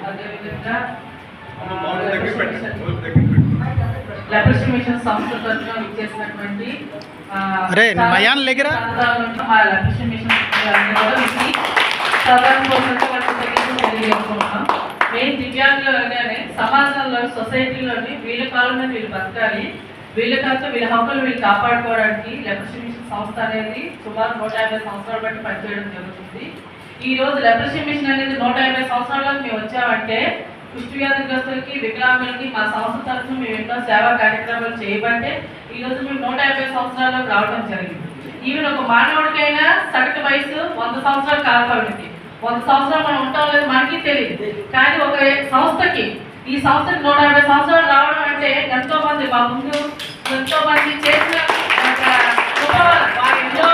అదేవిధంగా leprosy machine సంస్థ తరఫున ఇచ్చేసినటువంటి మా లెప్రసీ మిషన్ తెలియజేసుకుంటున్నాం. మెయిన్ దివ్యాంగులుగానే సమాజంలో సొసైటీలోని వీళ్ళ కాలంలో వీళ్ళు బతకాలి, వీళ్ళ కాస్త వీళ్ళ హక్కులు వీళ్ళు కాపాడుకోవడానికి లెప్రసీ మిషన్ సంస్థ అనేది సుమారు 150 సంవత్సరాలు బట్టి పనిచేయడం జరుగుతుంది. ఈ రోజు లెప్రసీ మిషన్ అనేది 150 సంవత్సరాలకు మేము వచ్చామంటే కుష్టి వ్యాధిగ్రస్తులకి వికలాంగులకి మా సంస్థ తరఫున మేము ఎన్నో సేవా కార్యక్రమాలు చేయబట్టే ఈ రోజు మేము 150 సంవత్సరాలకు రావడం జరిగింది. ఈవెన్ ఒక మానవుడికైనా సగటు వయసు 100 సంవత్సరాలు కాలపరిమితి. 100 సంవత్సరాలు మనం ఉంటాం లేదు మనకి తెలియదు, కానీ ఒక సంస్థకి ఈ సంస్థకి 150 సంవత్సరాలు రావడం అంటే ఎంతో మంది మా ముందు ఎంతో మంది చేసిన ఎన్నో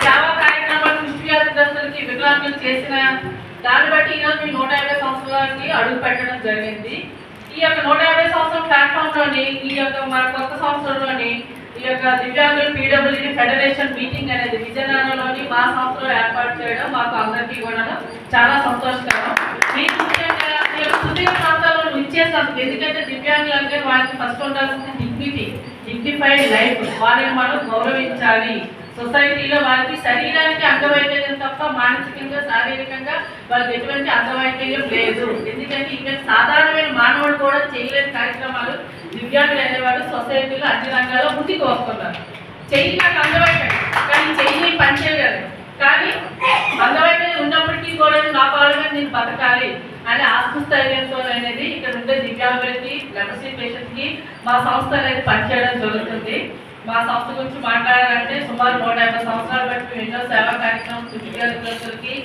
సేవా కార్యక్రమాలు కుష్టి వ్యాధిగ్రస్తులకి వికలాంగులు చేసిన దాన్ని బట్టి ఈరోజు మేము 150 సంవత్సరాలకి అడుగు పెట్టడం జరిగింది. ఈ యొక్క 150 సంవత్సరం ప్లాట్ఫామ్లోని ఈ యొక్క మన కొత్త సంవత్సరంలోని ఈ యొక్క దివ్యాంగుల పీడబ్ల్యూడీ ఫెడరేషన్ మీటింగ్ అనేది విజయనగరంలోని మా సంస్థలో ఏర్పాటు చేయడం మాకు అందరికీ కూడా చాలా సంతోషకరం. మీకు ముఖ్యంగా ఈ యొక్క సుదీర్ఘ ప్రాంతాల్లో ఇచ్చేసాం. ఎందుకంటే దివ్యాంగులు అంటే వాళ్ళకి ఫస్ట్ ఉండాల్సిన డిగ్నిఫైడ్ లైఫ్, వాళ్ళని మనం గౌరవించాలి. సొసైటీలో వాళ్ళకి శరీరానికి అంగవైకల్యం తప్ప మానసికంగా శారీరకంగా వాళ్ళకి ఎటువంటి అంగవైకల్యం లేదు. ఎందుకంటే ఇక్కడ సాధారణమైన మానవుడు కూడా చేయలేని కార్యక్రమాలు దివ్యాంగులు అనేవాళ్ళు సొసైటీలో అన్ని రంగాల్లో ముందుకు వస్తున్నారు. చెయ్యి నాకు అంగవైకల్యం, కానీ చెయ్యి పని చేయగలరు, కానీ అంగవైకల్యం ఉన్నప్పటికీ కూడా నా కాలంగా నేను బతకాలి అనే ఆత్మస్థైర్యంతో అనేది ఇక్కడ ఉండే దివ్యాంగులకి లెప్రసీ పేషెంట్కి మా సంస్థ అనేది పనిచేయడం జరుగుతుంది. మా సంస్థ గురించి మాట్లాడాలంటే సుమారు 150 సంవత్సరాలు బట్టి ఎన్నో సేవా కార్యక్రమం దివ్యాంగులకి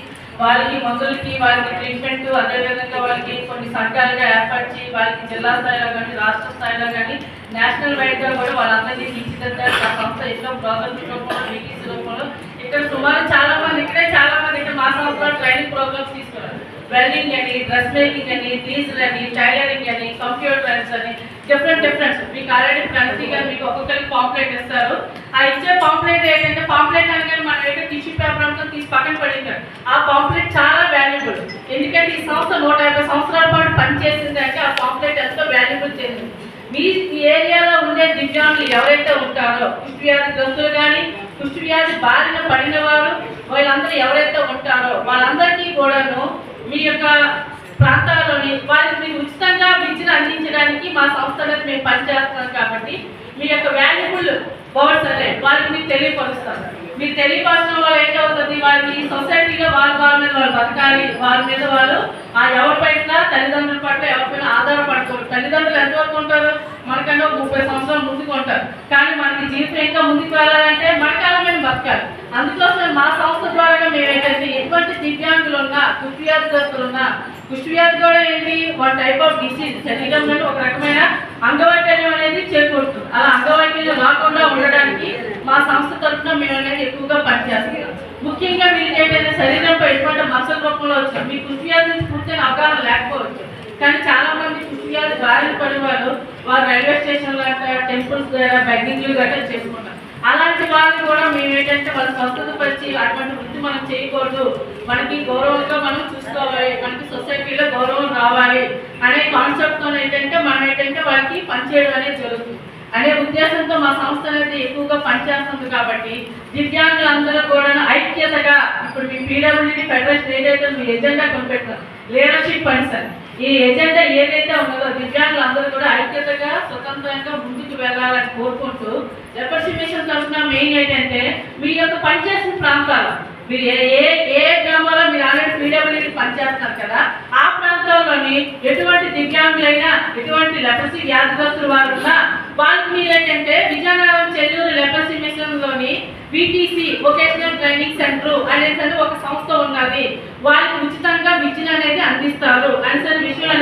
వాళ్ళకి మందులకి వాళ్ళకి ట్రీట్మెంట్, అదేవిధంగా వాళ్ళకి కొన్ని సంఘాలుగా ఏర్పరిచి వాళ్ళకి జిల్లా స్థాయిలో కానీ రాష్ట్ర స్థాయిలో కానీ నేషనల్ వైడ్గా కూడా వాళ్ళందరినీ తీర్చిదిద్దారు. మా సంస్థ ఎన్నో ప్రోగ్రామ్స్ రూపంలో మీటింగ్స్ రూపంలో ఇక్కడ సుమారు చాలా మంది ఇక్కడ మా సంస్థలో ట్రైనింగ్ ప్రోగ్రామ్స్ తీసుకున్నారు. వెల్డింగ్ అని, డ్రెస్ మేకింగ్ అని, డీజిల్ అని, టైలరింగ్ అని, కంప్యూటర్స్ అని డిఫరెంట్ మీకు ఆల్రెడీ కన్సీగా మీకు ఒక్కొక్కరికి పాంప్లెట్ ఇస్తారు. ఆ ఇచ్చే పాంప్లెట్ ఏంటంటే పాంప్లెట్ అనగానే మనం ఏంటంటే టిష్యూ పేపర్ అంతా తీసి పక్కన పడింటారు. ఆ పాంప్లెట్ చాలా వాల్యుబుల్. ఎందుకంటే ఈ సంస్థ 150 సంవత్సరాల పాటు పనిచేసింది అంటే ఆ పాంప్లెట్ ఎంతో వాల్యుబుల్ చేసింది. మీ ఏరియాలో ఉండే దివ్యాంగులు ఎవరైతే ఉంటారో కుష్టి వ్యాధి గ్రస్తులు కానీ కుష్టి వ్యాధి బారిన పడిన వారు వాళ్ళందరూ ఎవరైతే ఉంటారో వాళ్ళందరికీ కూడాను మీ యొక్క ప్రాంతాల్లోని వారికి మీరు ఉచితంగా విద్యను అందించడానికి మా సంస్థలో మేము పనిచేస్తున్నాం. కాబట్టి మీ యొక్క వాల్యుబుల్ వర్డ్స్ అనే వారికి మీరు తెలియపరుస్తారు. మీరు తెలియపరచడం వల్ల ఏంటవుతుంది, వారికి సొసైటీలో వాళ్ళ మీద వాళ్ళు బతకాలి, వాళ్ళ మీద వాళ్ళు ఎవరిపైన తల్లిదండ్రుల పట్ల ఎవరిపైన ఆధారపడుకోరు. తల్లిదండ్రులు ఎంతవరకు ఉంటారు, మనకన్నా 30 సంవత్సరాలు ముందుకు ఉంటారు, కానీ మనకి జీవితం ఇంకా ముందుకు వెళ్ళాలంటే మన కాలమైన బతకాలి. అందుకోసం మా సంస్థ ద్వారా మేము ఏంటంటే ఎటువంటి దివ్యాంగులు ఉన్నా కుష్టి వ్యాధిగ్రస్తులు ఉన్నా, కుష్టి వ్యాధి కూడా ఏంటి వన్ టైప్ ఆఫ్ డిసీజ్, శరీరంలో ఒక రకమైన అంగవైకల్యం అనేది చేకూరుతుంది. అలా అంగవైకల్యం రాకుండా ఉండడానికి మా సంస్థ తరఫున మేము అనేది ఎక్కువగా పనిచేస్తున్నాం. ముఖ్యంగా వీళ్ళకి ఏంటంటే శరీరంపై ఎటువంటి మసలు రూపంలో వచ్చాం. మీ కుష్టి వ్యాధి గురించి పూర్తిగా అవగాహన లేకపోవచ్చు, కానీ చాలా మంది కుష్టి వ్యాధి బారిన పడిన వారు రైల్వే స్టేషన్ లాంటి టెంపుల్స్ ద్వారా బెగ్గింగ్లు గట్రా చేసుకుంటారు. అలాంటి వాళ్ళు కూడా మేము ఏంటంటే వాళ్ళ సంస్కృతి పరిచి అటువంటి వృత్తి మనం చేయకూడదు, మనకి గౌరవంగా మనం చూసుకోవాలి, మనకి సొసైటీలో గౌరవం రావాలి అనే కాన్సెప్ట్తో ఏంటంటే మనం ఏంటంటే వాళ్ళకి పనిచేయడం అనేది జరుగుతుంది. అనే ఉద్దేశంతో మా సంస్థ అనేది ఎక్కువగా పనిచేస్తుంది. కాబట్టి దివ్యాంగులందరూ కూడా ఐక్యతగా ఇప్పుడు మీ పీడబ్ల్యూడీ ఫెడరేషన్ ఏదైతే మీ ఎజెండా కొనిపెట్టారు లీడర్షిప్ పర్సన్, ఈ ఎజెండా ఏదైతే ఉన్నదో దివ్యాంగులందరూ కూడా ఐక్యతగా స్వతంత్రంగా ముందుకు వెళ్ళాలని కోరుకుంటూ లెప్రసీ మిషన్ తరఫున మెయిన్ ఏంటంటే మీ యొక్క పనిచేసిన ప్రాంతాలు మీరు ఏ గ్రామాల్లో మీరు ఆల్రెడీ పీడబ్ల్యూడీ పనిచేస్తున్నారు కదా, ఆ ప్రాంతాల్లోని ఎటువంటి దివ్యాంగులైనా ఎటువంటి లెప్రసీ వ్యాధిగ్రస్తులు వారు ఉన్నా వాళ్ళకి మీరు ఏంటంటే విజయనగరం చెల్లూరు లెప్రసీ మిషన్లోని విటిసి వొకేషనల్ ట్రైనింగ్ సెంటర్ అనేది ఒక సంస్థ ఉన్నది. వాళ్ళకి ఉచితంగా విద్యను అనేది అందిస్తారు అని విషయం